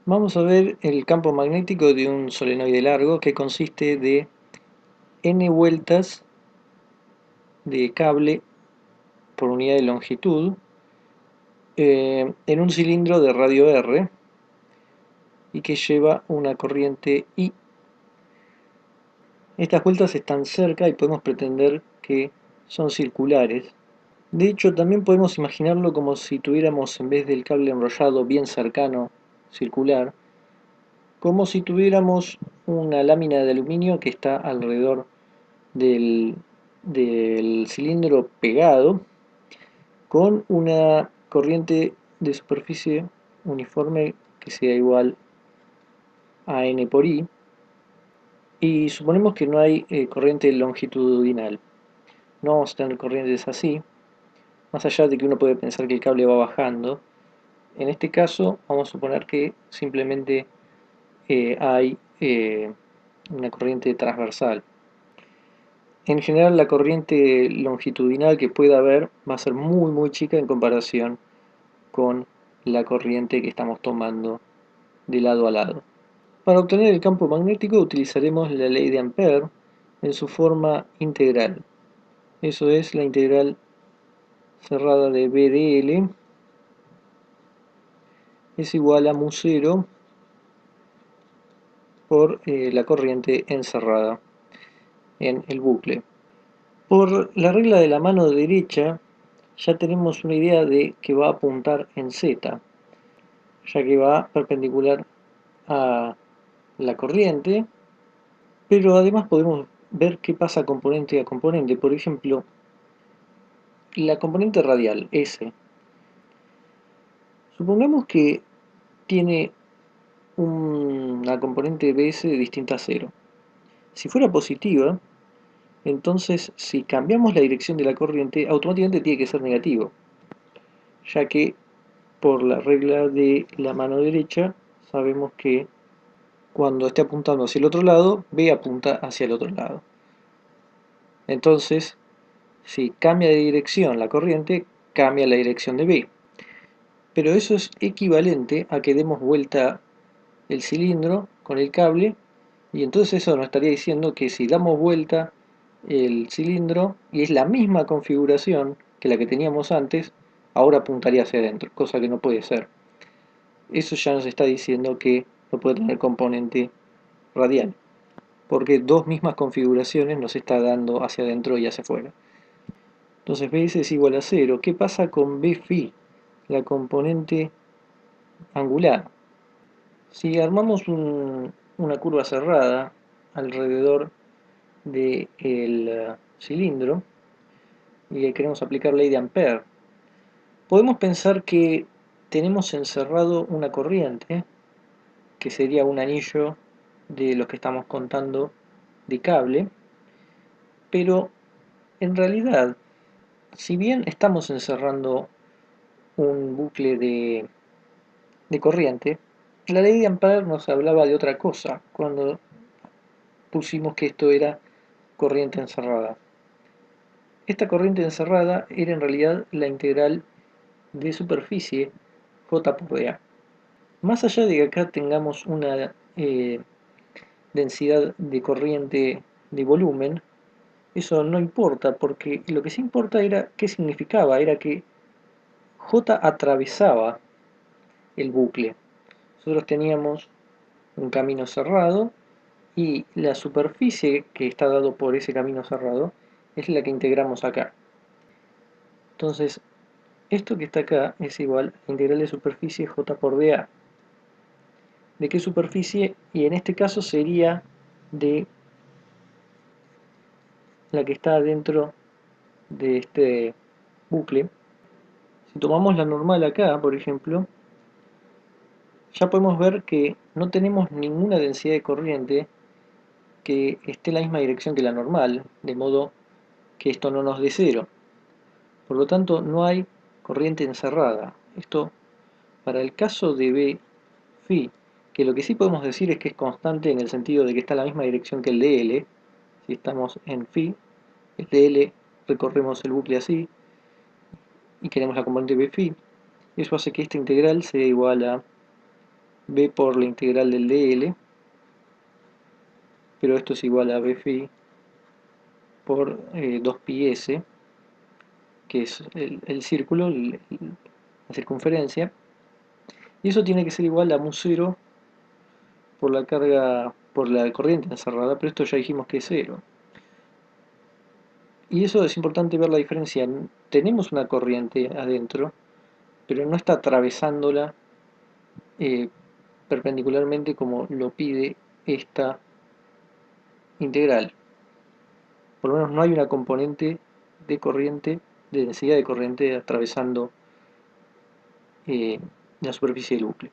Vamos a ver el campo magnético de un solenoide largo que consiste de n vueltas de cable por unidad de longitud en un cilindro de radio R y que lleva una corriente I. Estas vueltas están cerca y podemos pretender que son circulares. De hecho, también podemos imaginarlo como si tuviéramos, en vez del cable enrollado bien cercano, circular, como si tuviéramos una lámina de aluminio que está alrededor del, del cilindro pegado con una corriente de superficie uniforme que sea igual a n por i, y suponemos que no hay corriente longitudinal. No vamos a tener corrientes así, más allá de que uno puede pensar que el cable va bajando. En este caso vamos a suponer que simplemente hay una corriente transversal. En general la corriente longitudinal que pueda haber va a ser muy chica en comparación con la corriente que estamos tomando de lado a lado. Para obtener el campo magnético utilizaremos la ley de Ampère en su forma integral. Eso es la integral cerrada de B de L es igual a mu0 por la corriente encerrada en el bucle. Por la regla de la mano derecha ya tenemos una idea de que va a apuntar en Z, ya que va perpendicular a la corriente, pero además podemos ver qué pasa componente a componente. Por ejemplo, la componente radial, S. Supongamos que tiene una componente Bs distinta a 0. Si fuera positiva, entonces si cambiamos la dirección de la corriente, automáticamente tiene que ser negativo, ya que por la regla de la mano derecha sabemos que cuando esté apuntando hacia el otro lado, B apunta hacia el otro lado. Entonces, si cambia de dirección la corriente, cambia la dirección de B. Pero eso es equivalente a que demos vuelta el cilindro con el cable, y entonces eso nos estaría diciendo que si damos vuelta el cilindro y es la misma configuración que la que teníamos antes, ahora apuntaría hacia adentro, cosa que no puede ser. Eso ya nos está diciendo que no puede tener componente radial, porque dos mismas configuraciones nos está dando hacia adentro y hacia afuera. Entonces Bs es igual a 0. ¿Qué pasa con Bφ, la componente angular? Si armamos una curva cerrada alrededor del cilindro y queremos aplicar ley de Ampère, podemos pensar que tenemos encerrado una corriente, que sería un anillo de los que estamos contando de cable, pero en realidad, si bien estamos encerrando un bucle de corriente, la ley de Ampère nos hablaba de otra cosa cuando pusimos que esto era corriente encerrada. Esta corriente encerrada era en realidad la integral de superficie J por dA. Más allá de que acá tengamos una densidad de corriente de volumen, eso no importa, porque lo que sí importa era qué significaba, era que J atravesaba el bucle. Nosotros teníamos un camino cerrado y la superficie que está dado por ese camino cerrado es la que integramos acá. Entonces, esto que está acá es igual a la integral de superficie J por dA. ¿De qué superficie? Y en este caso sería de la que está dentro de este bucle. Si tomamos la normal acá, por ejemplo, ya podemos ver que no tenemos ninguna densidad de corriente que esté en la misma dirección que la normal, de modo que esto no nos dé cero. Por lo tanto, no hay corriente encerrada. Esto, para el caso de B phi, que lo que sí podemos decir es que es constante en el sentido de que está en la misma dirección que el de L. Si estamos en phi, el de L recorremos el bucle así y queremos la componente B phi. Eso hace que esta integral sea igual a B por la integral del dl, pero esto es igual a B phi por 2πs, que es el círculo, la circunferencia, y eso tiene que ser igual a mu0 por la carga, por la corriente encerrada, pero esto ya dijimos que es 0. Y eso es importante ver la diferencia. Tenemos una corriente adentro, pero no está atravesándola eh, perpendicularmente como lo pide esta integral. Por lo menos no hay una componente de corriente, de densidad de corriente atravesando eh, la superficie del bucle.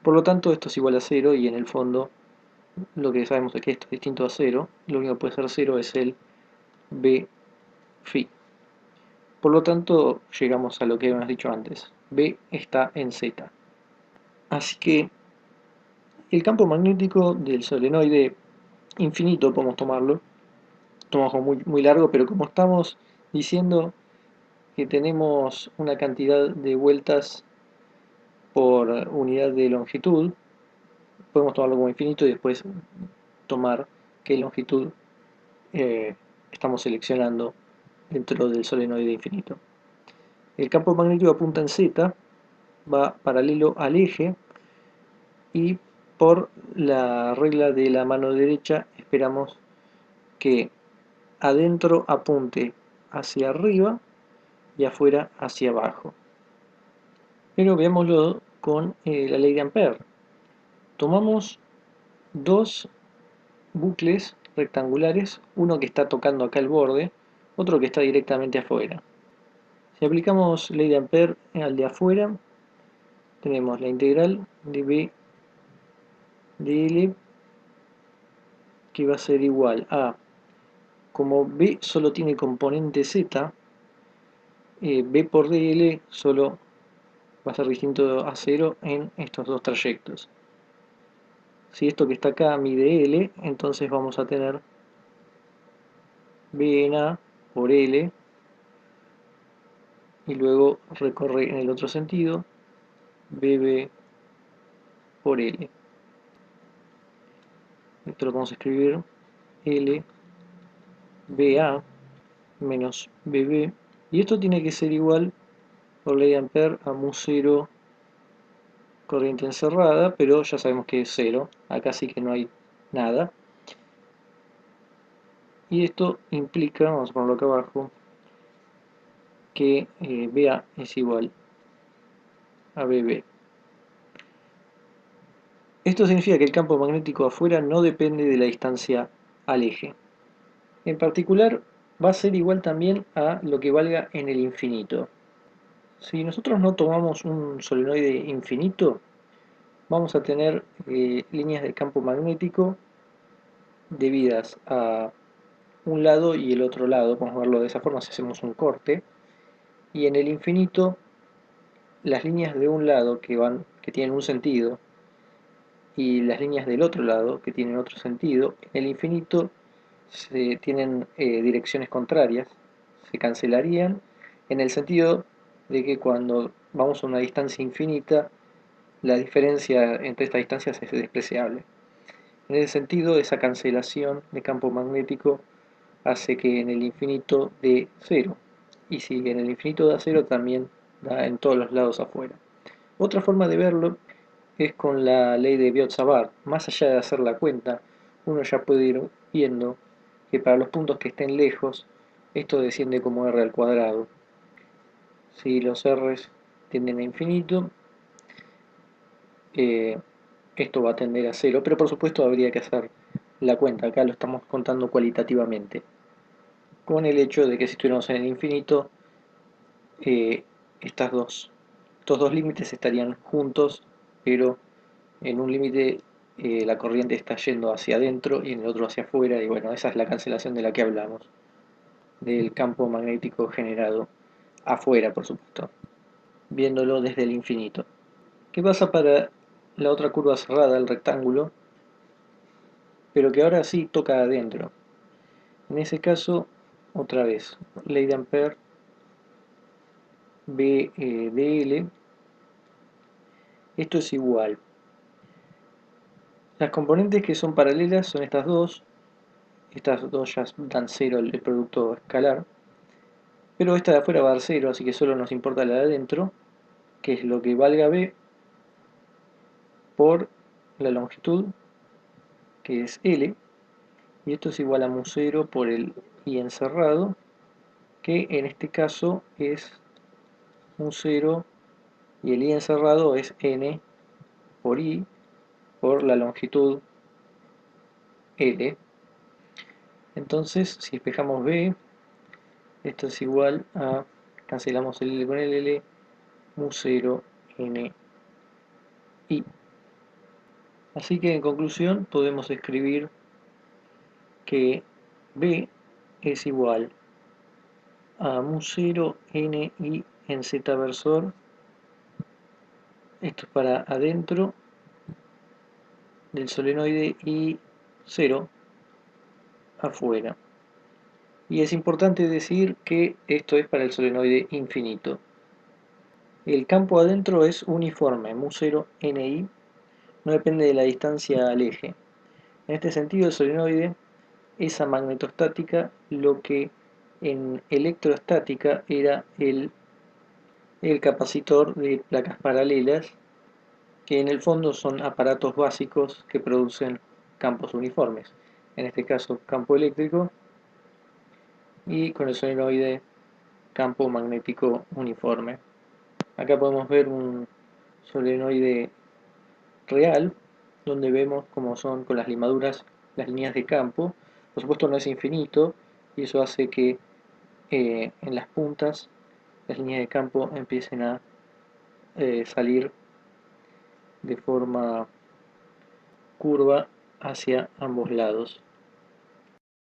Por lo tanto, esto es igual a 0 y en el fondo lo que sabemos es que esto es distinto a 0. Lo único que puede ser 0 es el B phi. Por lo tanto, llegamos a lo que habíamos dicho antes. B está en Z. Así que el campo magnético del solenoide infinito, podemos tomarlo, tomamos como muy largo, pero como estamos diciendo que tenemos una cantidad de vueltas por unidad de longitud, podemos tomarlo como infinito y después tomar qué longitud eh, estamos seleccionando dentro del solenoide infinito. El campo magnético apunta en Z, va paralelo al eje y por la regla de la mano derecha esperamos que adentro apunte hacia arriba y afuera hacia abajo. Pero veámoslo con la ley de Ampère. Tomamos dos bucles rectangulares, uno que está tocando acá el borde, otro que está directamente afuera. Si aplicamos ley de Ampère al de afuera, tenemos la integral de B de L, que va a ser igual a, como B solo tiene componente Z, B por dl solo va a ser distinto a 0 en estos dos trayectos. Si esto que está acá mide L, entonces vamos a tener B en A por L, y luego recorre en el otro sentido BB por L. Esto lo vamos a escribir L BA menos BB, y esto tiene que ser igual por ley de Ampère a mu0 corriente encerrada, pero ya sabemos que es 0, acá sí que no hay nada. Y esto implica, vamos a ponerlo acá abajo, que BA es igual a BB. Esto significa que el campo magnético afuera no depende de la distancia al eje. En particular, va a ser igual también a lo que valga en el infinito. Si nosotros no tomamos un solenoide infinito, vamos a tener líneas de campo magnético debidas a un lado y el otro lado, podemos verlo de esa forma si hacemos un corte, y en el infinito las líneas de un lado que tienen un sentido y las líneas del otro lado que tienen otro sentido, en el infinito tienen direcciones contrarias, se cancelarían en el sentido de que cuando vamos a una distancia infinita, la diferencia entre estas distancias es despreciable. En ese sentido, esa cancelación de campo magnético hace que en el infinito dé 0. Y si en el infinito da 0, también da en todos los lados afuera. Otra forma de verlo es con la ley de Biot-Savart. Más allá de hacer la cuenta, uno ya puede ir viendo que para los puntos que estén lejos, esto desciende como r al cuadrado. Si los r's tienden a infinito, eh, esto va a tender a 0, pero por supuesto habría que hacer la cuenta. Acá lo estamos contando cualitativamente, con el hecho de que si estuviéramos en el infinito, eh, estos dos límites estarían juntos, pero en un límite la corriente está yendo hacia adentro y en el otro hacia afuera, y bueno, esa es la cancelación de la que hablamos, del campo magnético generado afuera, por supuesto, viéndolo desde el infinito. ¿Qué pasa para la otra curva cerrada, el rectángulo, pero que ahora sí toca adentro? En ese caso, otra vez, ley de Ampère, B dl, Esto es igual. Las componentes que son paralelas son estas dos ya dan 0 el producto escalar, pero esta de afuera va a dar 0, así que solo nos importa la de adentro, que es lo que valga B por la longitud, que es L, y esto es igual a mu0 por el I encerrado, que en este caso es mu0 y el I encerrado es N por I por la longitud L. Entonces, si despejamos B, esto es igual a, cancelamos el L con el L, mu0 N I. Así que en conclusión podemos escribir que B es igual a mu0 Ni en Z versor, esto es para adentro del solenoide y 0 afuera. Y es importante decir que esto es para el solenoide infinito. El campo adentro es uniforme, mu0 Ni, no depende de la distancia al eje. En este sentido el solenoide es a magnetostática lo que en electrostática era el capacitor de placas paralelas, que en el fondo son aparatos básicos que producen campos uniformes. En este caso campo eléctrico y con el solenoide campo magnético uniforme. Acá podemos ver un solenoide real, donde vemos cómo son con las limaduras las líneas de campo. Por supuesto no es infinito, y eso hace que en las puntas las líneas de campo empiecen a salir de forma curva hacia ambos lados.